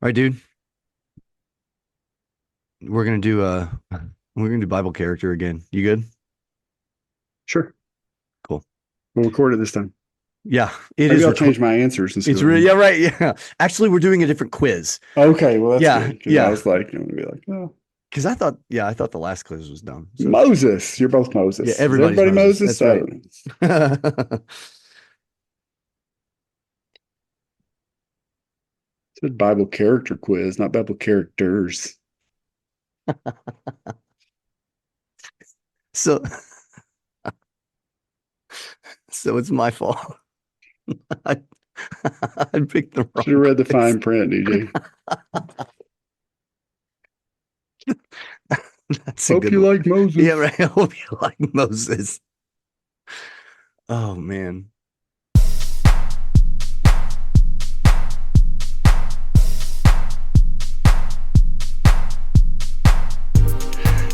All right, dude. We're gonna do Bible character again. You good? Sure. Cool. We'll record it this time. Yeah, it Maybe is I'll record. change my answers and see It's what really happens. yeah, right. Yeah. Actually, we're doing a different quiz. Okay, well that's Yeah, good because I yeah. was like, I'm gonna be like, oh, Because I thought the last quiz was dumb. So Moses. You're both yeah, Moses. Is everybody's everybody Moses. Moses? That's right. It's a Bible character quiz, not Bible characters. So so it's my fault. I, I picked the Should have wrong read the quiz. fine print, DJ. That's a Hope good you one. like Yeah, Moses. right. I hope you like Moses. Oh man.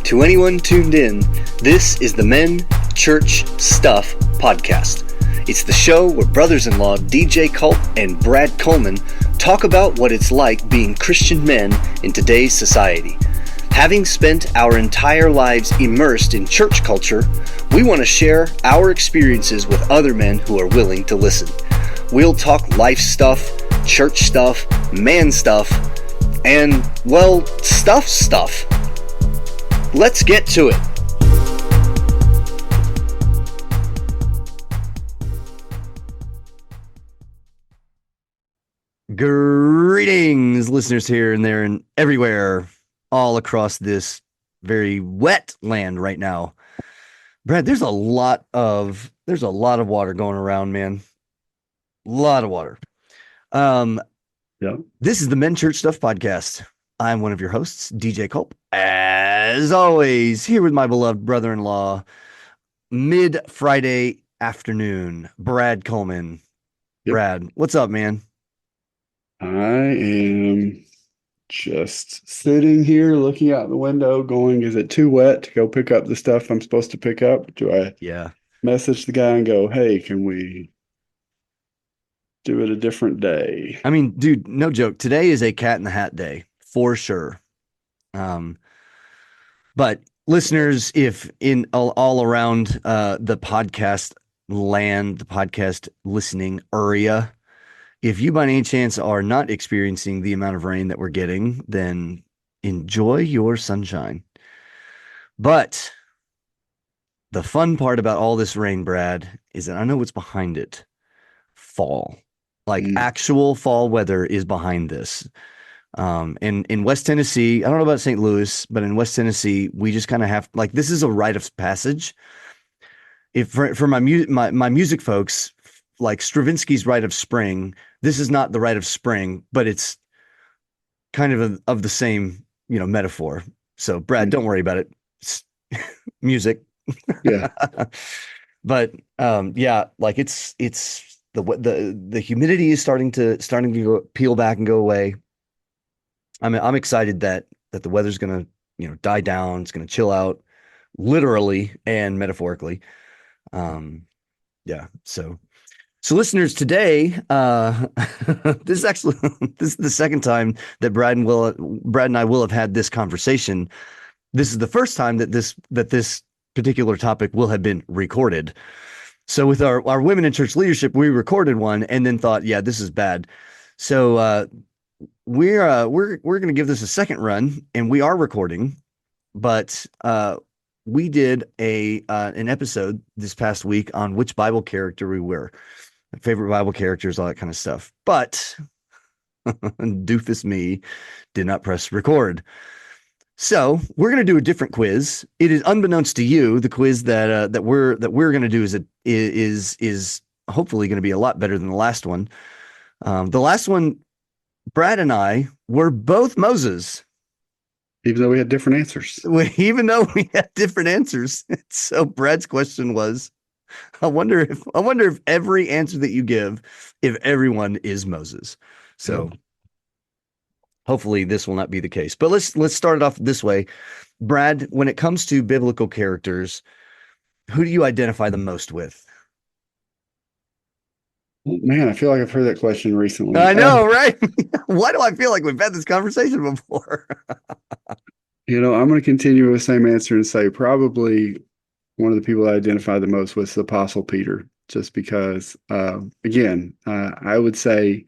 To anyone tuned in, this is the Men Church Stuff podcast. It's the show where brothers in law DJ Culp and Brad Coleman talk about what it's like being Christian men in today's society. Having spent our entire lives immersed in church culture, we want to share our experiences with other men who are willing to listen. We'll talk life stuff, church stuff, man stuff, and, well, stuff. Let's get to it. Greetings, listeners here and there and everywhere, all across this very wet land right now. Brad, there's a lot of water going around, man. A lot of water. Um, Yeah. this is the Men Church Stuff podcast. I'm one of your hosts, DJ Culp. As always, here with my beloved brother-in-law, mid Friday afternoon, Brad Coleman. Yep. Brad, what's up, man? I am just sitting here looking out the window, going, is it too wet to go pick up the stuff I'm supposed to pick up? Do I Yeah. message the guy and go, hey, can we do it a different day? I mean, dude, no joke. Today is a cat in the hat day for sure. Um, but listeners, if in all around the podcast land, the podcast listening area, if you by any chance are not experiencing the amount of rain that we're getting, then enjoy your sunshine. But the fun part about all this rain, Brad, is that I know what's behind it. Fall. Like Mm. actual fall weather is behind this. In West Tennessee, I don't know about St. Louis, but in West Tennessee, we just kind of have like this is a rite of passage. If for my music folks, like Stravinsky's Rite of Spring, this is not the Rite of Spring, but it's kind of the same, metaphor. So Brad, Mm. don't worry about it. It's music. Yeah. But yeah, like it's the humidity is starting to peel back and go away. I'm excited that the weather's gonna die down. It's gonna chill out, literally and metaphorically. Um, yeah. So listeners, today, this is actually this is the second time that Brad and I will have had this conversation. This is the first time that this particular topic will have been recorded. So with our women in church leadership, we recorded one and then thought, yeah, this is bad. So we're going to give this a second run, and we are recording, but we did a an episode this past week on which Bible character we were, favorite Bible characters, all that kind of stuff. But doofus me did not press record. So we're going to do a different quiz. It is unbeknownst to you, the quiz that we're going to do is hopefully going to be a lot better than the last one. The last one, Brad and I were both Moses, Even though we had different answers. even though we had different answers. So Brad's question was, I wonder if every answer that you give, if everyone is Moses. Yep. So hopefully this will not be the case. But let's start it off this way. Brad, when it comes to biblical characters, who do you identify the most with? Man, I feel like I've heard that question recently. I know, right? Why do I feel like we've had this conversation before? I'm going to continue with the same answer and say probably one of the people I identify the most with the Apostle Peter, just because, again, I would say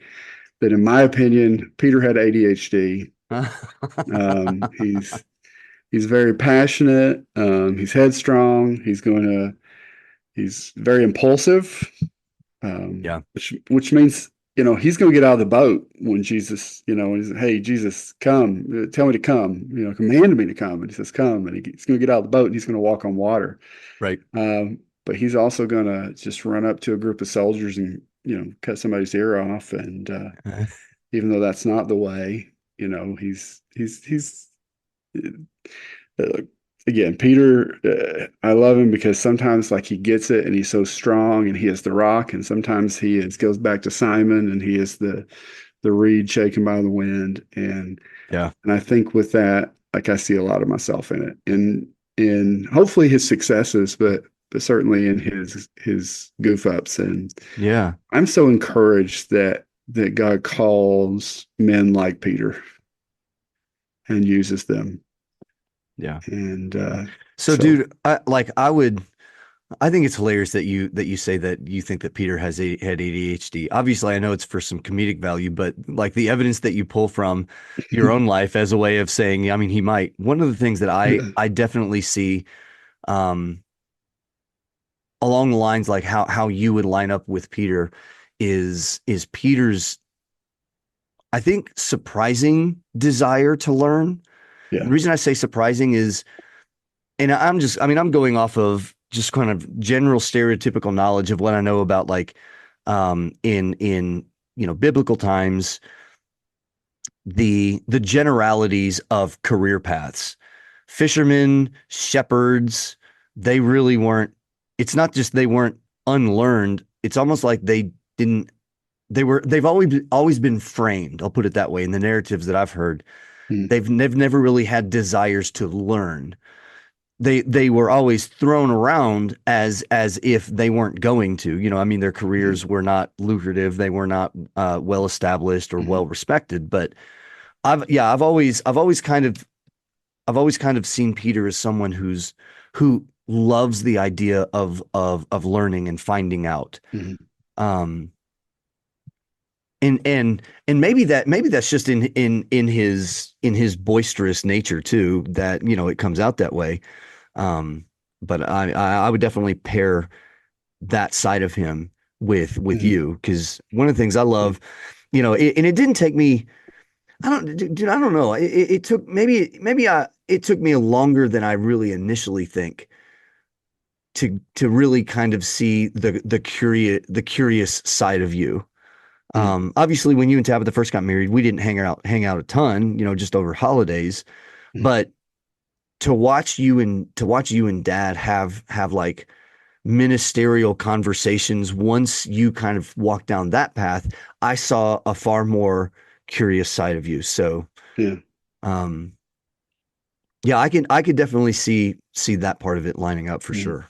that in my opinion, Peter had ADHD. He's very passionate. He's headstrong. He's very impulsive, Yeah. which means he's going to get out of the boat when Jesus, when he's, hey, Jesus, come, tell me to come, command me to come, and he says come, and he's going to get out of the boat and he's going to walk on water. Right. But he's also going to just run up to a group of soldiers and cut somebody's ear off, and even though that's not the way, he's uh, again, Peter, I love him because sometimes like he gets it and he's so strong and he is the rock, and sometimes goes back to Simon and he is the reed shaken by the wind, Yeah. and I think with that, like I see a lot of myself in it, in hopefully his successes, but certainly in his goof ups, and Yeah. I'm so encouraged that God calls men like Peter and uses them. Yeah. And So, dude, I think it's hilarious that you say that you think that Peter had ADHD. Obviously, I know it's for some comedic value, but like the evidence that you pull from your own life as a way of saying, I mean, he might. One of the things that I definitely see, um, along the lines like how you would line up with Peter is Peter's, I think, surprising desire to learn. The yeah, reason I say surprising is, and I'm going off of just kind of general stereotypical knowledge of what I know about like in biblical times, the generalities of career paths. Fishermen, shepherds, they really weren't, it's not just they weren't unlearned, it's almost like didn't they've always been framed, I'll put it that way, in the narratives that I've heard. mm, They've never really had desires to learn. They were always thrown around as if they weren't going to. I mean, their mm, careers were not lucrative. They were not well established or mm, well respected. But I've always kind of seen Peter as someone who loves the idea of learning and finding out. mm, Um, and maybe that's just in his boisterous nature too, that it comes out that way. Um, but I would definitely pair that side of him with mm, you, because one of the things I love, and it didn't take me. I don't, dude. I don't know. It took it took me longer than I really initially think to really kind of see the curious side of you. mm, Obviously, when you and Tabitha first got married, we didn't hang out a ton, just over holidays. mm. But to watch you and Dad have like ministerial conversations, once you kind of walk down that path, I saw a far more curious side of you. So, Yeah. um, yeah, I could definitely see that part of it lining up for Mm. sure.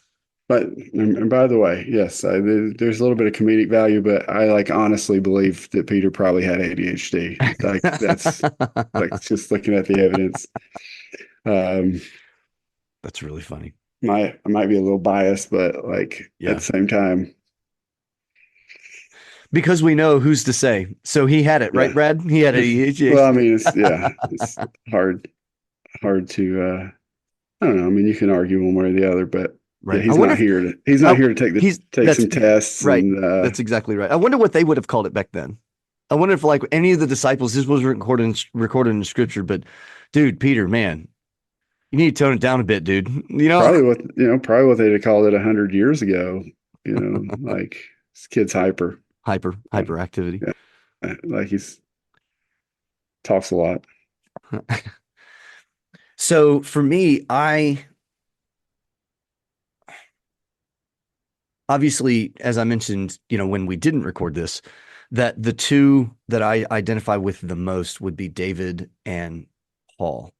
But and by the way, yes, there's a little bit of comedic value, but I like honestly believe that Peter probably had ADHD. Like that's like just looking at the evidence. Um, That's really funny. I might be a little biased, but like at the Yeah. same time, Because we know who's to say. So he had it, right, yeah. Brad? He had Well, I ADHD. mean, it's hard to I don't know. I mean, you can argue one way or the other, but yeah, Right. I wonder if he's not I, here to he's take that's some tests right. and That's exactly right. I wonder what they would have called it back then. I wonder if like any of the disciples, this was recorded in scripture, but dude, Peter, man, you need to tone it down a bit, dude. probably what they'd have called it 100 years ago. Like this kid's hyper. Uh, hyperactivity. yeah, like he's talks a lot. So for me, I obviously, as I mentioned, when we didn't record this, that the two that I identify with the most would be David and Paul.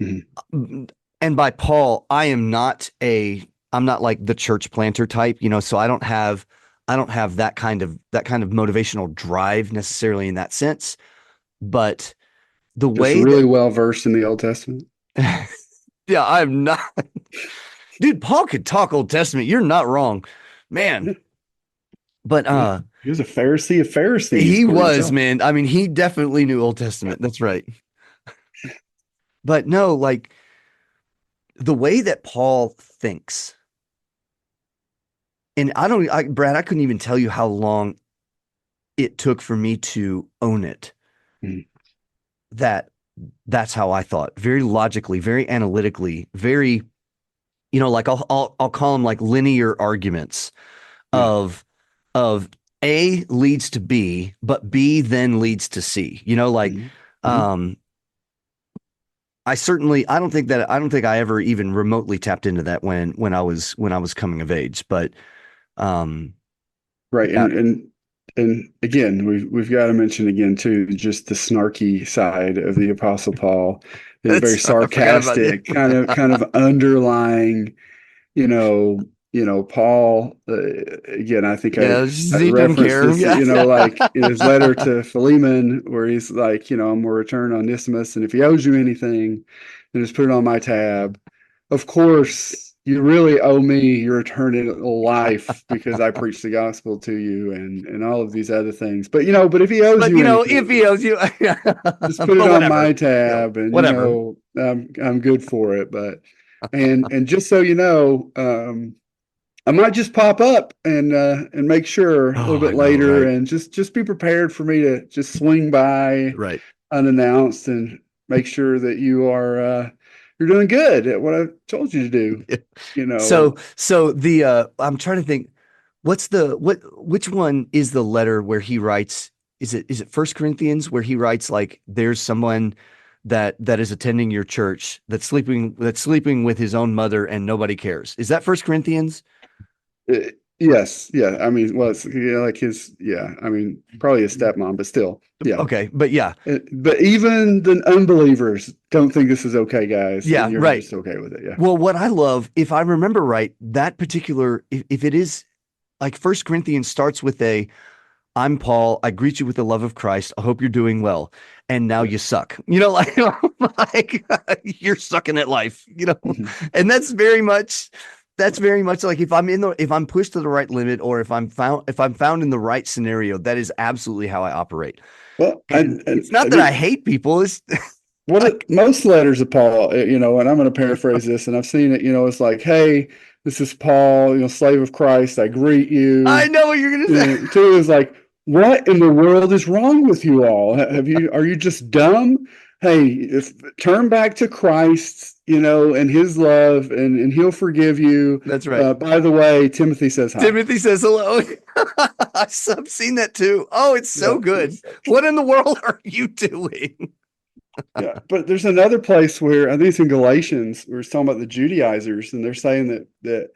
Mhm. And by Paul, I'm not like the church planter type, so I don't have that kind of motivational drive necessarily in that sense, but the Just way really well versed in the Old Testament. that yeah, I'm not dude, Paul could talk Old Testament. You're not wrong. Man, but He was a Pharisee of Pharisees, he according to was, John. man. I mean, he definitely knew Old Testament. That's right. But no, like the way that Paul thinks, and Brad, I couldn't even tell you how long it took for me to own it. Mhm. That that's how I thought, very logically, very analytically, very, like I'll call them like linear arguments Yeah. of A leads to B, but B then leads to C. Mhm. Mhm. Um, I don't think I ever even remotely tapped into that when I was coming of age. But um, Right. yeah, And again, we've got to mention again too, just the snarky side of the Apostle Paul, the very that's I forgot about sarcastic, kind of underlying, you know, Paul, again, I think yeah, I he doesn't referenced care. this, Yeah. like in his letter to Philemon, where he's like, I'm going to return Onesimus, and if he owes you anything, then just put it on my tab. Of course, you really owe me your eternal life because I preached the gospel to you and all of these other things. But but if he owes But you if anything, he owes you, just put it but on whatever, my tab, and whatever. I'm good for it. But and just so you know, I might just pop up and make sure a little Oh, bit I know, later, right? and just be prepared for me to just swing by Right. unannounced and make sure that you're doing good at what I told you to do. You So, know, I'm trying to think, which one is the letter where he writes, is it First Corinthians where he writes like there's someone that is attending your church that's sleeping with his own mother and nobody cares. Is that First Corinthians? yes, yeah. I mean, well, it's like his, yeah. I mean, probably his stepmom, but still, yeah. Okay, but yeah. But even the unbelievers don't think this is okay, guys, and Yeah, you're right. just okay with it. Yeah. Well, what I love, if I remember right, that particular if it is like First Corinthians starts with a I'm Paul. I greet you with the love of Christ. I hope you're doing well. And now Yeah. you suck. Like you're sucking at life. Mhm. And that's very much like if I'm pushed to the right limit or if I'm found in the right scenario, that is absolutely how I operate. Well, And and it's not I that I mean, hate people. It's like most letters of Paul, and I'm going to paraphrase this, and I've seen it, it's like, hey, this is Paul, slave of Christ. I greet I you. know what you're gonna say. Two is like, what in the world is wrong with you all? Are you just dumb? Hey, if turn back to Christ, and his love, and he'll forgive you. That's right. By the way, Timothy says hi. Timothy says hello. I've seen that too. Oh, it's Yeah. so good. What in the world are you doing? Yeah, but there's another place where I think it's in Galatians where it's talking about the Judaizers, and they're saying that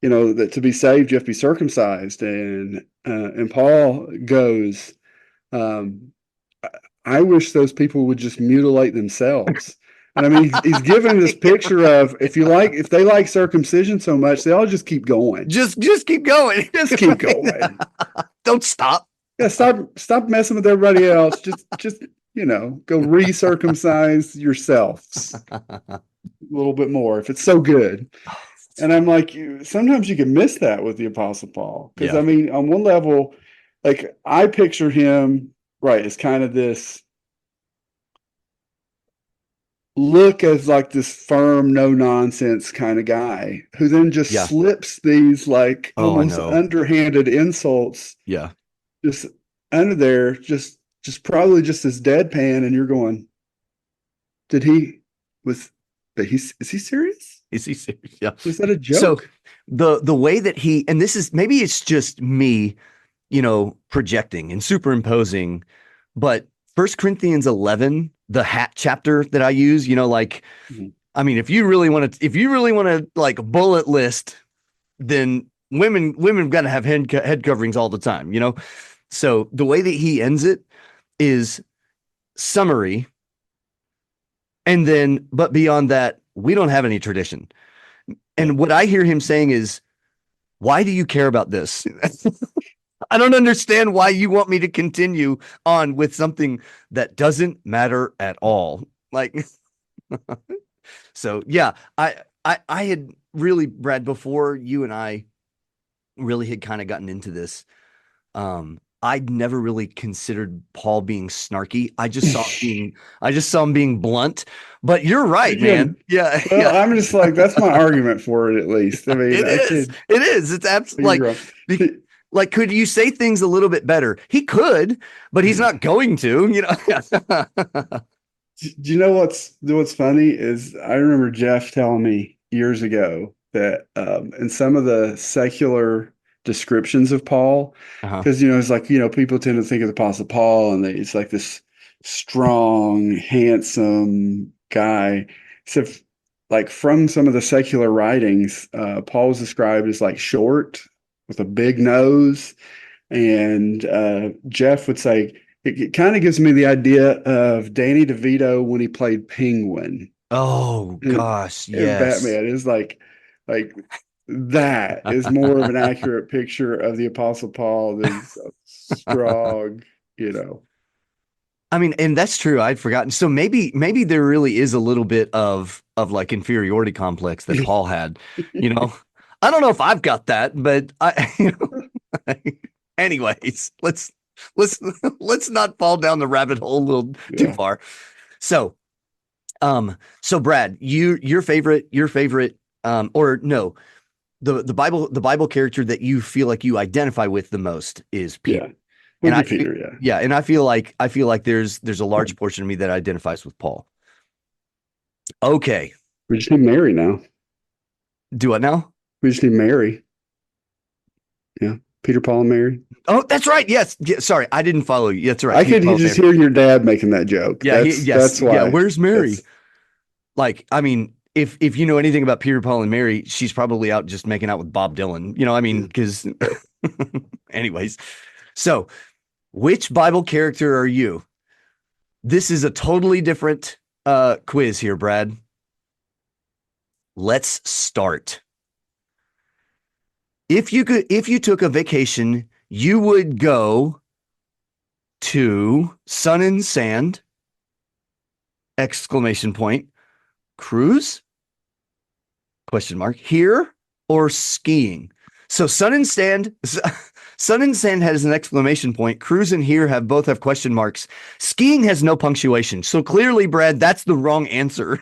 to be saved you have to be circumcised, and Paul goes, um, I wish those people would just mutilate themselves. And I mean, he's giving this picture of if they like circumcision so much, they all just keep going, Just keep going. just keep going. Don't stop. Yeah, stop messing with everybody else. Just go recircumcise yourselves a little bit more if it's so good. And I'm like, sometimes you can miss that with the Apostle Paul. Because Yeah. I mean, on one level, like I picture him, right, as kind of this look as like this firm, no nonsense kind of guy who then just Yeah. slips these like Oh, I almost know. underhanded insults Yeah. just under there, just probably just this deadpan, and you're going, did he was but is he serious? Is he serious? Yeah. Was that a So joke? the way that and this is maybe it's just me, projecting and superimposing, but First Corinthians 11, the hat chapter that I use, like Mhm. I mean, if you really want to like bullet list, then women got to have head coverings all the time. So the way that he ends it is summary, and then but beyond that, we don't have any tradition. Yeah. And what I hear him saying is Why do you care about this? I don't understand why you want me to continue on with something that doesn't matter at all. Like, so yeah, I had really, Brad, before you and I really had kind of gotten into this. I'd never really considered Paul being snarky. I just saw him being blunt. But you're right, man. Again, Yeah, well, yeah, I'm just like, that's my argument for it, at least. I mean, it I is. could It is. It's be absolutely wrong. like, like, could you say things a little bit better? He could, but he's not going to, you know. Do you know what's funny is I remember Jeff telling me years ago that in some of the secular descriptions of Paul, Uh-huh. because it's like people tend to think of the Apostle Paul and it's like this strong, handsome guy. So like from some of the secular writings, Paul was described as like short with a big nose, and Jeff would say it kind of gives me the idea of Danny DeVito when he played Penguin Oh in, gosh, in yes. Batman. Is like that is more of an accurate picture of the Apostle Paul than strong, you know. I mean, and that's true. I'd forgotten. So maybe there really is a little bit of like inferiority complex that Paul had, you know. I don't know if I've got that, but I anyways, let's let's not fall down the rabbit hole a little too Yeah. far. So, so Brad, your favorite or no, the Bible character that you feel like you identify with the most is Peter. Yeah. And Would be I Peter, yeah. yeah, and I feel like there's a large portion of me that identifies with Paul. Okay. We just need Mary now. Do I now? We just need Mary. Yeah. Peter, Paul, and Mary. Oh, that's right. Yes. Yeah, sorry, I didn't follow you. That's right. I Peter could Paul just Mary. hear your dad making that joke. Yeah, yes. That's Yeah, why. where's Mary? That's Like, I mean, if you know anything about Peter Paul and Mary, she's probably out just making out with Bob Dylan. You know, I mean, yeah. because anyways. So, which Bible character are you? This is a totally different quiz here, Brad. Let's start. If you took a vacation, you would go to Sun and Sand, exclamation point, cruise, question mark, here, or skiing. So Sun and Sand, Sun and Sand has an exclamation point. Cruise and here both have question marks. Skiing has no punctuation. So clearly, Brad, that's the wrong answer.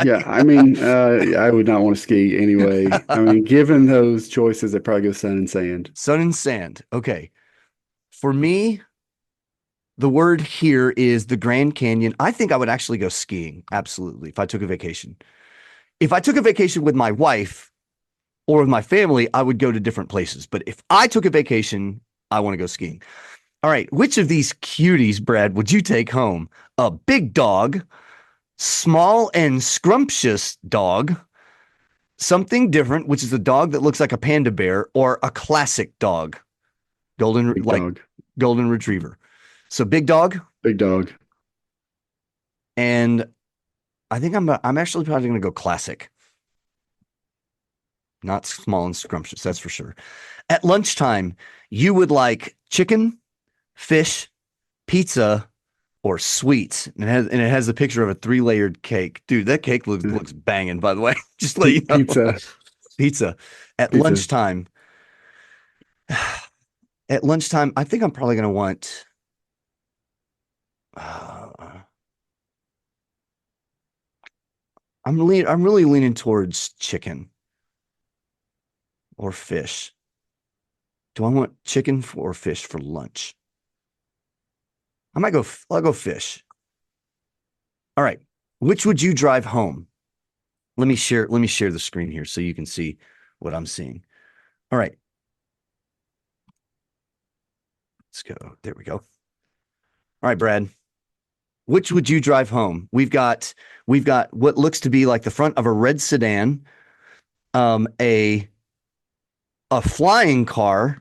Yeah, I mean, I would not want to ski anyway. I mean, given those choices, I'd probably go sun and sand. Sun and Sand. Okay. For me, the word here is the Grand Canyon. I think I would actually go skiing. Absolutely. If I took a vacation. If I took a vacation with my wife or with my family, I would go to different places. But if I took a vacation, I want to go skiing. All right. Which of these cuties, Brad, would you take home? A big dog, small and scrumptious dog, something different, which is a dog that looks like a panda bear, or a classic dog, Big dog, golden retriever. So big dog, big dog. and I think I'm actually probably going to go classic, not small and scrumptious. That's for sure. At lunchtime, you would like chicken, fish, pizza, or sweets, and it has a picture of a 3-layered cake. Dude, that cake looks banging. By the way, just let you know. Pizza, Pizza at pizza. lunchtime. At lunchtime, I think I'm probably going to want. I'm really leaning towards chicken or fish. Do I want chicken or fish for lunch? I'll go fish. All right. Which would you drive home? Let me share the screen here so you can see what I'm seeing. All right. Let's go. There we go. All right, Brad. Which would you drive home? We've got what looks to be like the front of a red sedan, a flying car,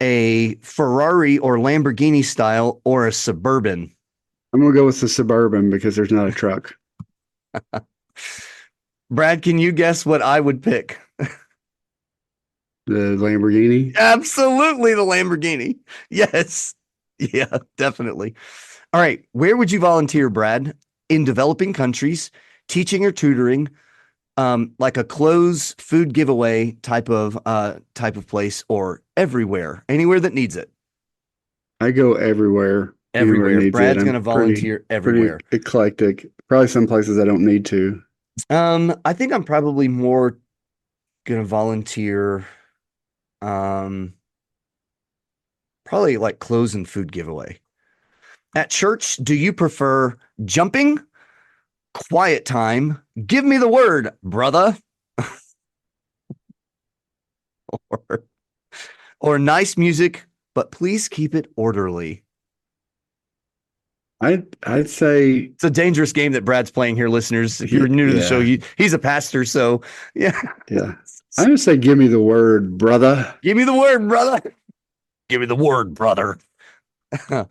a Ferrari or Lamborghini style, or a Suburban. I'm gonna go with the Suburban because there's not a truck. Brad, can you guess what I would pick? The Lamborghini. Absolutely the Lamborghini. Yes. Yeah, definitely. All right. Where would you volunteer, Brad? In developing countries, teaching or tutoring, like a clothes food giveaway type of place, or everywhere, anywhere that needs it. I go everywhere. Anywhere Everywhere. needs it. Brad's I'm gonna volunteer pretty everywhere. eclectic. Probably some places I don't need to. I think I'm probably more gonna volunteer, um, probably like clothes and food giveaway. At church, do you prefer jumping, quiet time, give me the word, brother, or, or nice music, but please keep it orderly? I'd say It's a dangerous game that Brad's playing here, listeners. If you're new to the show, yeah, he's a pastor, so yeah. yeah. I would say give me the word, brother. Give me the word, brother. Give me the word, brother. I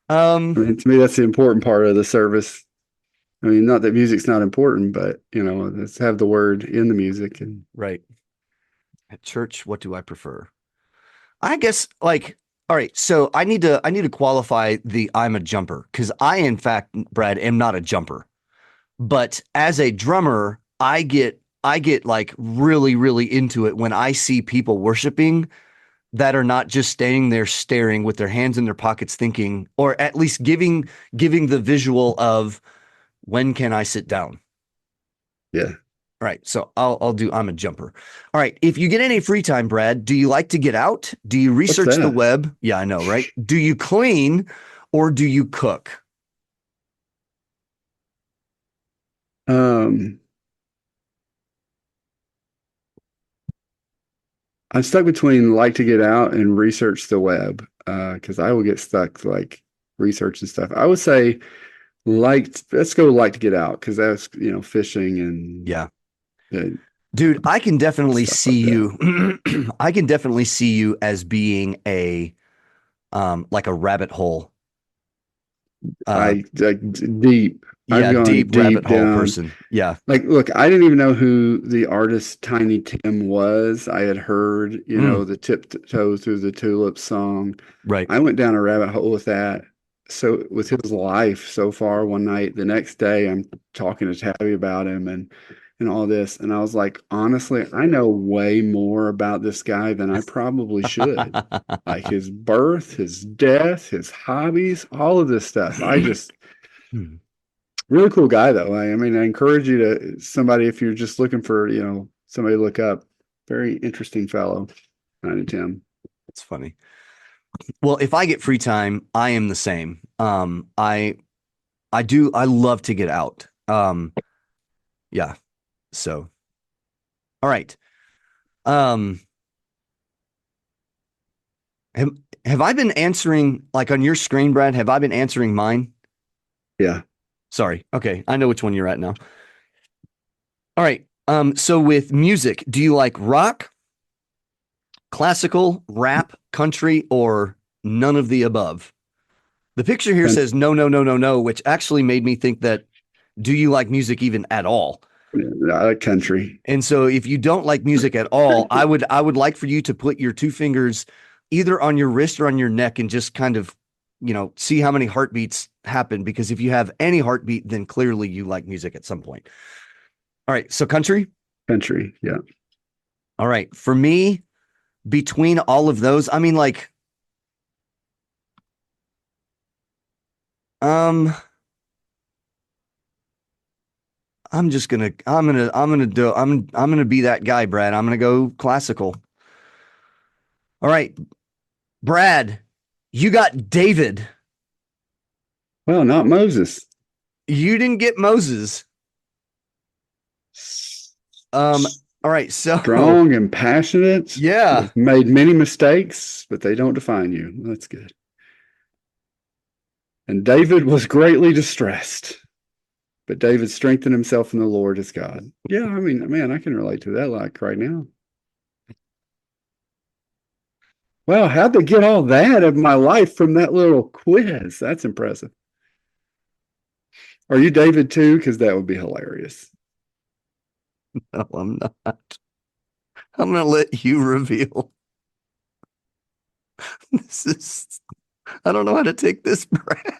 um, mean, to me, that's the important part of the service. I mean, not that music's not important, but let's have the word in the music. And right. At church, what do I prefer? I guess like all right, so I need to qualify the I'm a jumper because I in fact, Brad, am not a jumper. But as a drummer, I get like really, really into it when I see people worshiping that are not just standing there staring with their hands in their pockets thinking, or at least giving the visual of when can I sit down? yeah, All right, so I'll do I'm a jumper. All right, if you get any free time, Brad, do you like to get out? Do you what's research the that? web? Yeah, I know, right? Do you clean or do you cook? Um, I'm stuck between like to get out and research the web because I will get stuck like researching stuff. I would say let's go like to get out because that's fishing Yeah. and Dude, I can definitely stuff like see that. you I can definitely see you as being a like a rabbit hole. Uh I like deep. I've yeah, gone deep rabbit deep hole down. person. Yeah. Like, look, I didn't even know who the artist Tiny Tim was. I had heard, Mm, the Tiptoe Through the Tulips song. right. I went down a rabbit hole with that. So with his life so far one night, the next day I'm talking to Tabby about him and all this. And I was like, honestly, I know way more about this guy than I probably should. Like his birth, his death, his hobbies, all of this stuff. I just really cool guy though. I mean, I encourage you to somebody if you're just looking for, somebody to look up. Very interesting fellow, Tiny Tim. That's funny. Well, if I get free time, I am the same. I love to get out. Yeah. So, all right. Um, have, have I been answering like on your screen, Brad? Have I been answering mine? Yeah. Sorry. Okay. I know which one you're at now. All right. So with music, do you like rock, classical, rap, country, or none of the above? The picture here And says no, no, no, no, no, which actually made me think that do you like music even at all? yeah, I like country. And so if you don't like music at all, I would like for you to put your two fingers either on your wrist or on your neck and just kind of, see how many heartbeats happen because if you have any heartbeat, then clearly you like music at some point. All right, so country? Country. Yeah. All right. For me, between all of those, I mean like um I'm gonna be that guy, Brad. I'm gonna go classical. All right, Brad, you got David. Well, not Moses. You didn't get Moses. Um, all right, so Strong and passionate, yeah. have made many mistakes, but they don't define you. That's good. And David was greatly distressed, but David strengthened himself in the Lord his God. Yeah, I mean, man, I can relate to that like right now. Wow, how'd they get all that of my life from that little quiz? That's impressive. Are you David too? Because that would be hilarious. No, I'm not. I'm gonna let you reveal. I don't know how to take this, Brad.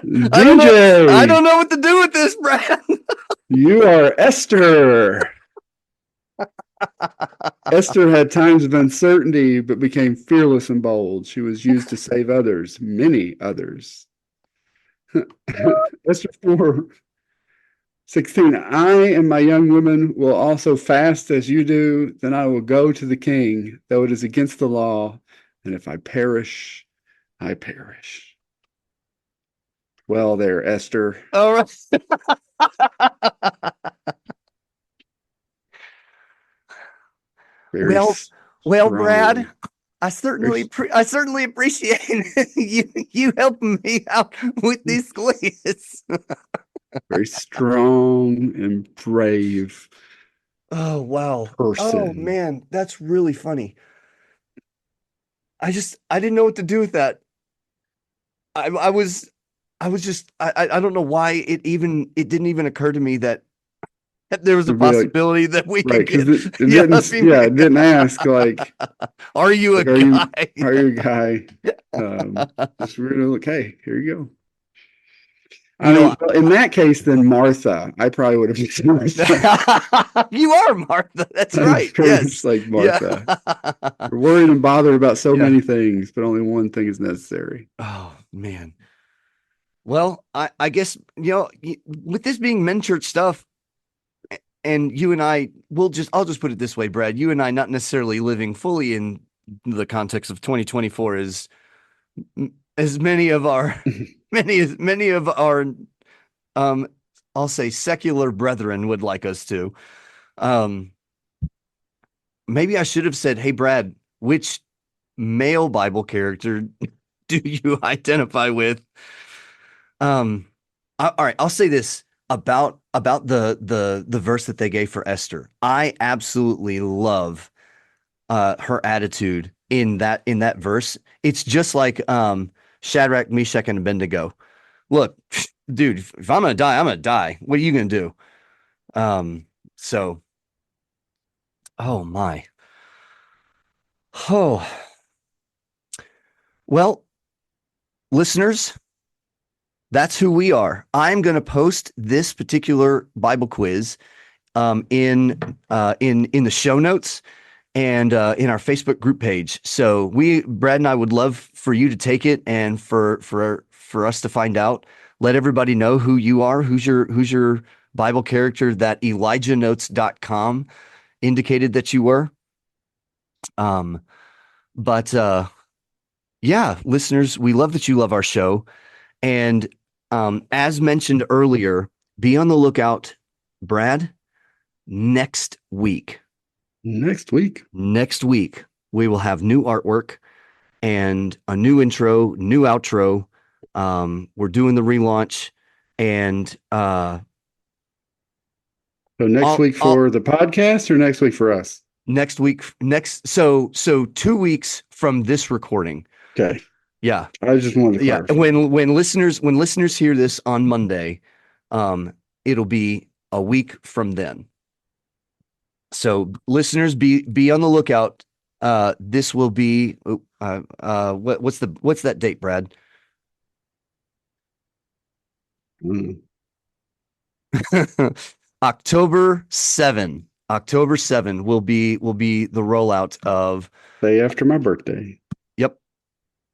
DJ, I don't know what to do with this, Brad. you are Esther. Esther had times of uncertainty, but became fearless and bold. She was used to save others, many others. Esther 4:16. I and my young women will also fast as you do. Then I will go to the king, though it is against the law. And if I perish, I perish. Well, there, Esther. All right. Very Well, Brad, strong. I certainly appreciate you helping me out with this quiz. Very strong and brave Oh, wow. Oh, person. man, that's really funny. I didn't know what to do with that. I was just I don't know why it didn't even occur to me that there was a It'd be like, possibility that we right, could because get it didn't, yeah, it didn't ask are you a like, guy? are you a guy? Just really look, hey, here you go. I You know, mean, in that case, then Martha. I probably would have been Martha. you are Martha. That's I'm right. very much Yes. like Yeah. Martha. We're worried and bothered about so Yeah. many things, but only one thing is necessary. Oh, man. Well, I guess, with this being men church stuff, and you and I'll just put it this way, Brad, you and I not necessarily living fully in the context of 2024 as many of our, many of our, I'll say secular brethren would like us to. Maybe I should have said, hey, Brad, which male Bible character do you identify with? All right, I'll say this about the verse that they gave for Esther. I absolutely love her attitude in that verse. It's just like Shadrach, Meshach, and Abednego. Look, dude, if I'm gonna die, I'm gonna die. What are you gonna do? So, oh my. Oh, well, listeners, that's who we are. I'm going to post this particular Bible quiz in the show notes and in our Facebook group page. So Brad and I would love for you to take it and for us to find out. Let everybody know who you are, who's your Bible character that ElijahNotes.com indicated that you were. But yeah, listeners, we love that you love our show. And as mentioned earlier, be on the lookout, Brad, next week. Next week, we will have new artwork and a new intro, new outro. We're doing the relaunch, and so next week for the podcast or next week for us? So 2 weeks from this recording. Okay. Yeah. I just wanted to clarify. When listeners hear this on Monday, it'll be a week from then. So listeners, be on the lookout. This will be what's that date, Brad? October 7 will be the rollout of day after my birthday. Yep.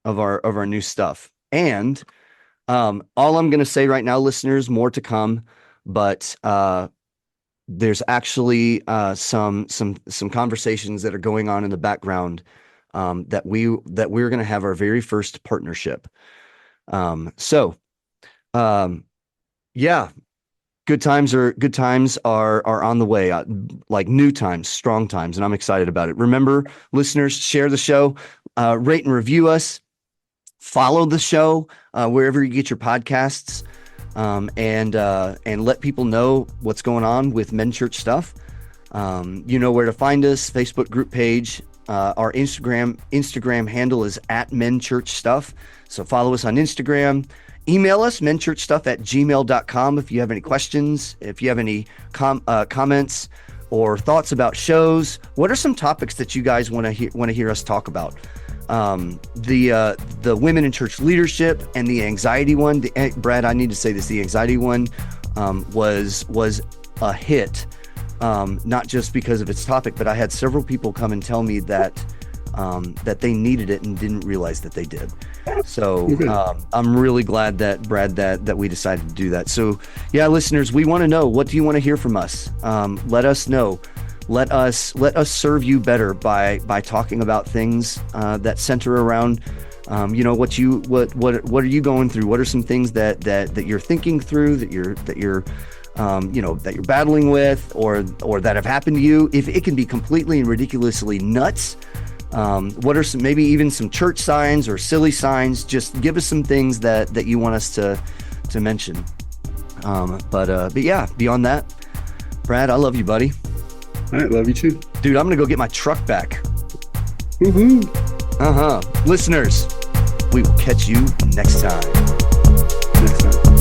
Of our new stuff. And all I'm going to say right now, listeners, more to come, but there's actually some conversations that are going on in the background that we're going to have our very first partnership. Yeah, good times are on the way, like new times, strong times, and I'm excited about it. Remember, listeners, share the show, rate and review us, follow the show wherever you get your podcasts, and let people know what's going on with Men Church stuff. You know where to find us: Facebook group page. Our Instagram handle is @Men Church Stuff. So follow us on Instagram email us, menchurchstuff@gmail.com, if you have any questions, if you have any comments or thoughts about shows. What are some topics that you guys want to hear us talk about? The women in church leadership and the anxiety one. Brad, I need to say this: the anxiety one was a hit, not just because of its topic, but I had several people come and tell me that they needed it and didn't realize that they did. So I'm really glad that, Brad, that we decided to do that. So yeah, listeners, we want to know, what do you want to hear from us? Let us know. Let us serve you better by talking about things that center around what are you going through? What are some things that you're thinking through, that you're battling with, or that have happened to you? If it can be completely and ridiculously nuts, what are some, maybe even some church signs or silly signs? Just give us some things that you want us to mention. But yeah, beyond that, Brad, I love you, buddy. All right, love you too. Dude, I'm gonna go get my truck back. Woohoo! Listeners, we will catch you next time. Next time.